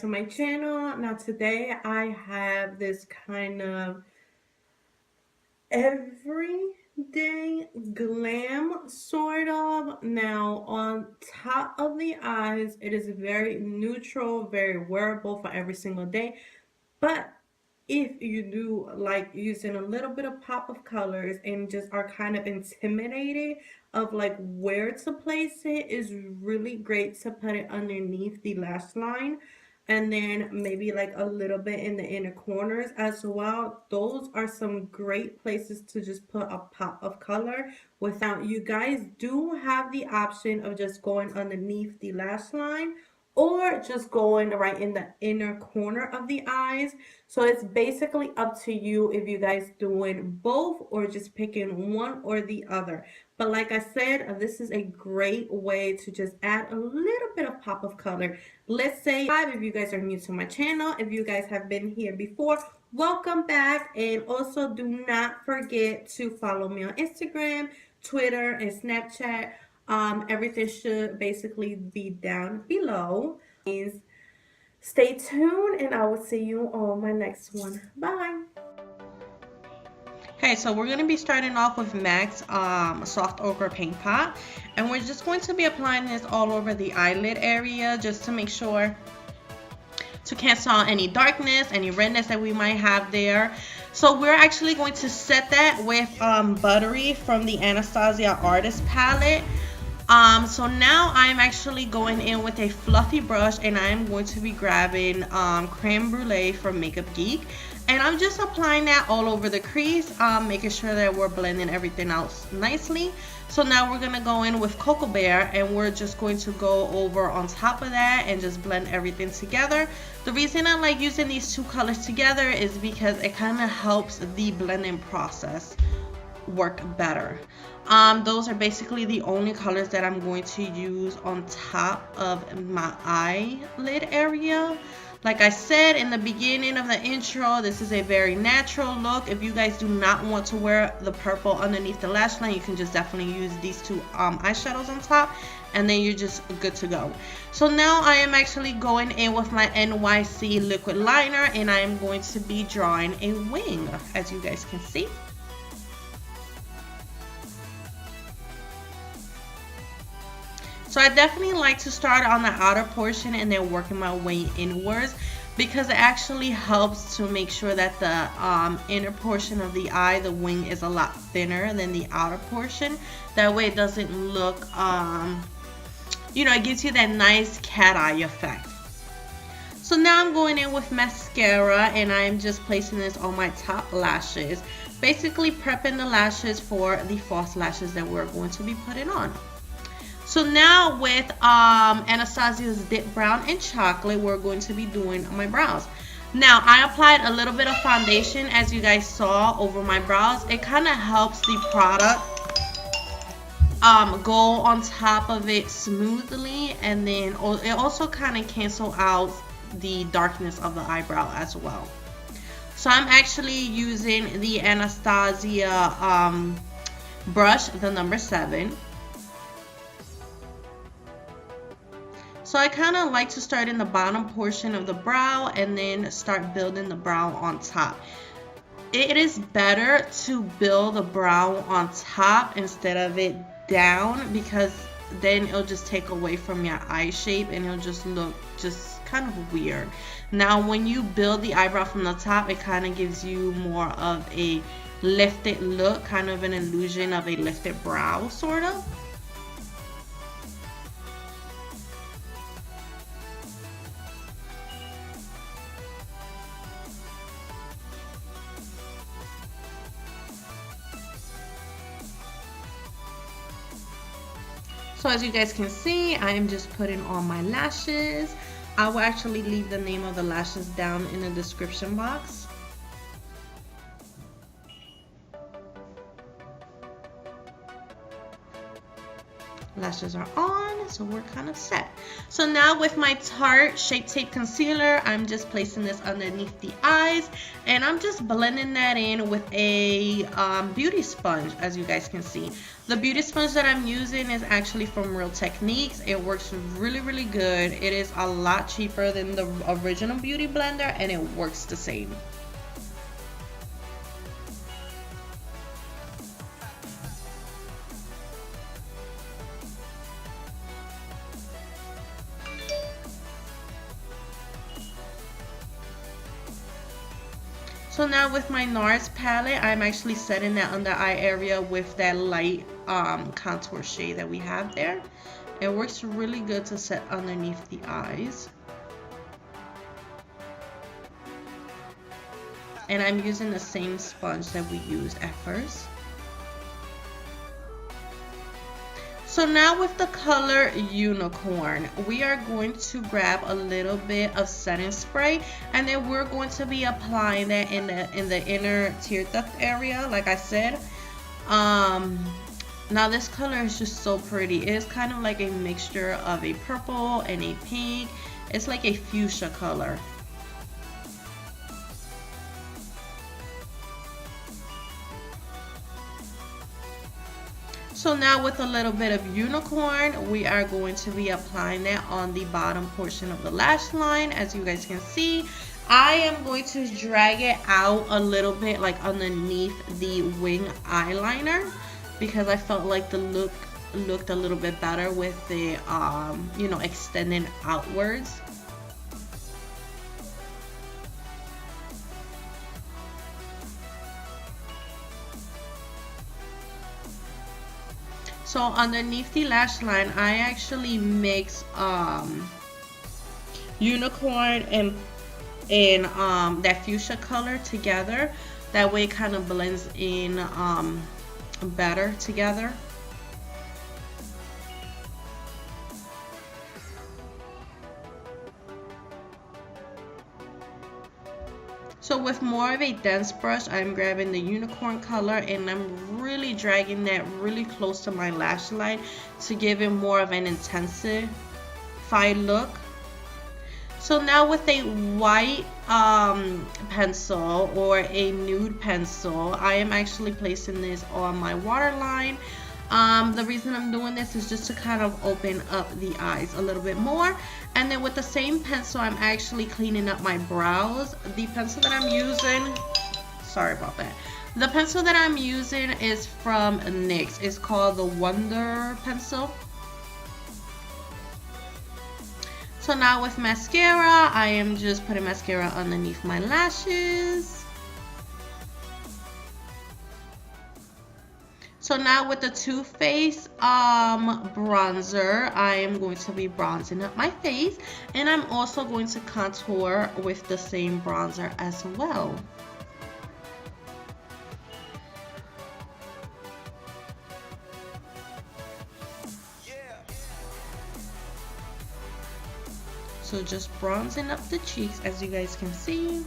to my channel. Now today I have this kind of everyday glam sort of. Now on top of the eyes it is very neutral, very wearable for every single day, but if you do like using a little bit of pop of colors and just are kind of intimidated of like where to place it, is really great to put it underneath the lash line and then maybe like a little bit in the inner corners as well. Those are some great places to just put a pop of color without. You guys do have the option of just going underneath the lash line or just going right in the inner corner of the eyes. So it's basically up to you if you guys doing both or just picking one or the other. But like I said, this is a great way to just add a little bit of pop of color. Let's say if you guys are new to my channel, if you guys have been here before, welcome back. And also do not forget to follow me on Instagram, Twitter, and Snapchat. Everything should basically be down below. Please stay tuned and I will see you on my next one. Bye. Okay, so we're going to be starting off with MAC's Soft Ochre Paint Pot. And we're just going to be applying this all over the eyelid area just to make sure to cancel out any darkness, any redness that we might have there. So we're actually going to set that with Buttery from the Anastasia Artist Palette. So now I'm actually going in with a fluffy brush and I'm going to be grabbing Creme Brulee from Makeup Geek. And I'm just applying that all over the crease, making sure that we're blending everything out nicely. So now we're going to go in with Cocoa Bear and we're just going to go over on top of that and just blend everything together. The reason I like using these two colors together is because it kind of helps the blending process work better. Those are basically the only colors that I'm going to use on top of my eyelid area. Like I said in the beginning of the intro, this is a very natural look. If you guys do not want to wear the purple underneath the lash line, you can just definitely use these two eyeshadows on top and then you're just good to go. So now I am actually going in with my NYC liquid liner and I am going to be drawing a wing, as you guys can see. So I definitely like to start on the outer portion and then working my way inwards because it actually helps to make sure that the inner portion of the eye, the wing, is a lot thinner than the outer portion. That way it doesn't look, you know, it gives you that nice cat eye effect. So now I'm going in with mascara and I'm just placing this on my top lashes, basically prepping the lashes for the false lashes that we're going to be putting on. So now with Anastasia's Dip Brown and Chocolate, we're going to be doing my brows. Now I applied a little bit of foundation, as you guys saw, over my brows. It kind of helps the product go on top of it smoothly, and then it also kind of cancels out the darkness of the eyebrow as well. So I'm actually using the Anastasia brush, the number 7. So I kind of like to start in the bottom portion of the brow and then start building the brow on top. It is better to build the brow on top instead of it down because then it'll just take away from your eye shape and it'll just look just kind of weird. Now when you build the eyebrow from the top, it kind of gives you more of a lifted look, kind of an illusion of a lifted brow sort of. So as you guys can see, I am just putting on my lashes. I will actually leave the name of the lashes down in the description box. Lashes are on, so we're kind of set. So now with my Tarte Shape Tape Concealer, I'm just placing this underneath the eyes, and I'm just blending that in with a beauty sponge, as you guys can see. The beauty sponge that I'm using is actually from Real Techniques. It works really, really good. It is a lot cheaper than the original beauty blender, and it works the same. So now with my NARS palette, I'm actually setting that under eye area with that light contour shade that we have there. It works really good to set underneath the eyes. And I'm using the same sponge that we used at first. So now with the color Unicorn, we are going to grab a little bit of setting spray, and then we're going to be applying that in the inner tear duct area, like I said. Now this color is just so pretty. It is kind of like a mixture of a purple and a pink. It's like a fuchsia color. So now with a little bit of Unicorn, we are going to be applying that on the bottom portion of the lash line. As you guys can see, I am going to drag it out a little bit, like underneath the wing eyeliner, because I felt like the look looked a little bit better with the you know, extending outwards. So underneath the lash line, I actually mix Unicorn and that fuchsia color together. That way it kind of blends in better together. So with more of a dense brush, I'm grabbing the Unicorn color and I'm really dragging that really close to my lash line to give it more of an intensified look. So now with a white pencil or a nude pencil, I am actually placing this on my waterline. The reason I'm doing this is just to kind of open up the eyes a little bit more. And then with the same pencil, I'm actually cleaning up my brows. The pencil that I'm using, sorry about that. The pencil that I'm using is from NYX. It's called the Wonder Pencil. So now with mascara, I am just putting mascara underneath my lashes. So now with the Too Faced bronzer, I am going to be bronzing up my face, and I'm also going to contour with the same bronzer as well. So just bronzing up the cheeks, as you guys can see.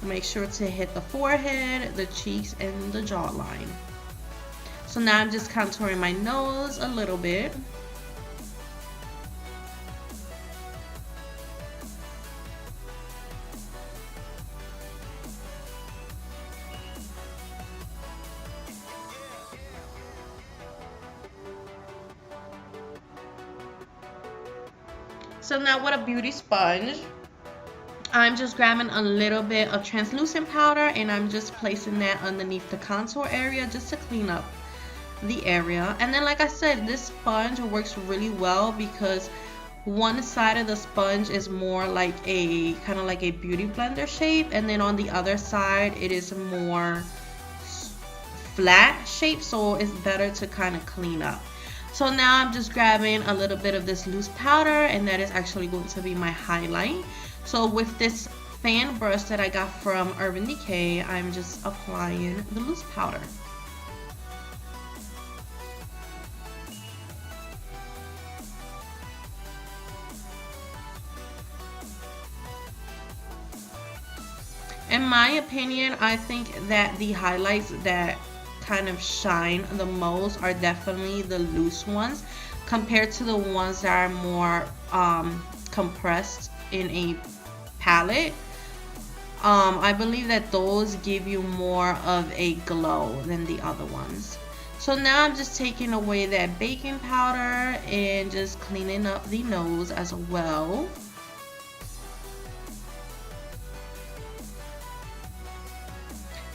Make sure to hit the forehead, the cheeks, and the jawline. So now I'm just contouring my nose a little bit. So now with a beauty sponge, I'm just grabbing a little bit of translucent powder and I'm just placing that underneath the contour area just to clean up the area. And then, like I said, this sponge works really well because one side of the sponge is more like a kind of like a beauty blender shape, and then on the other side it is more flat shape, so it's better to kind of clean up. So now I'm just grabbing a little bit of this loose powder, and that is actually going to be my highlight. So with this fan brush that I got from Urban Decay, I'm just applying the loose powder. In my opinion, I think that the highlights that kind of shine the most are definitely the loose ones compared to the ones that are more compressed in a palette. I believe that those give you more of a glow than the other ones. So now I'm just taking away that baking powder and just cleaning up the nose as well.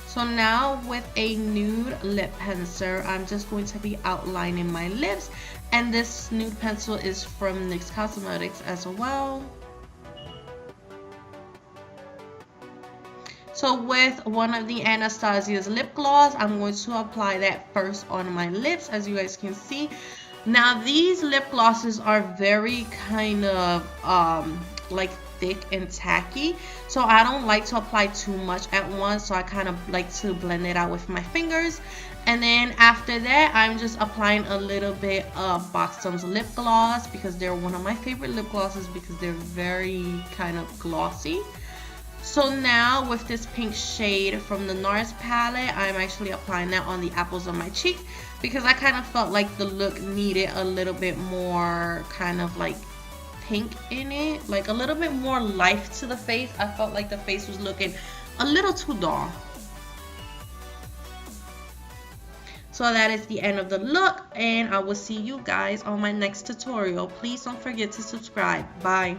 So now with a nude lip pencil, I'm just going to be outlining my lips. And this nude pencil is from NYX Cosmetics as well. So with one of the Anastasia's lip gloss, I'm going to apply that first on my lips, as you guys can see. Now these lip glosses are very kind of like thick and tacky, so I don't like to apply too much at once, so I kind of like to blend it out with my fingers. And then after that, I'm just applying a little bit of Buxom's lip gloss, because they're one of my favorite lip glosses because they're very kind of glossy. So now with this pink shade from the NARS palette, I'm actually applying that on the apples of my cheek because I kind of felt like the look needed a little bit more kind of like pink in it, like a little bit more life to the face. I felt like the face was looking a little too dull. So that is the end of the look, and I will see you guys on my next tutorial. Please don't forget to subscribe. Bye.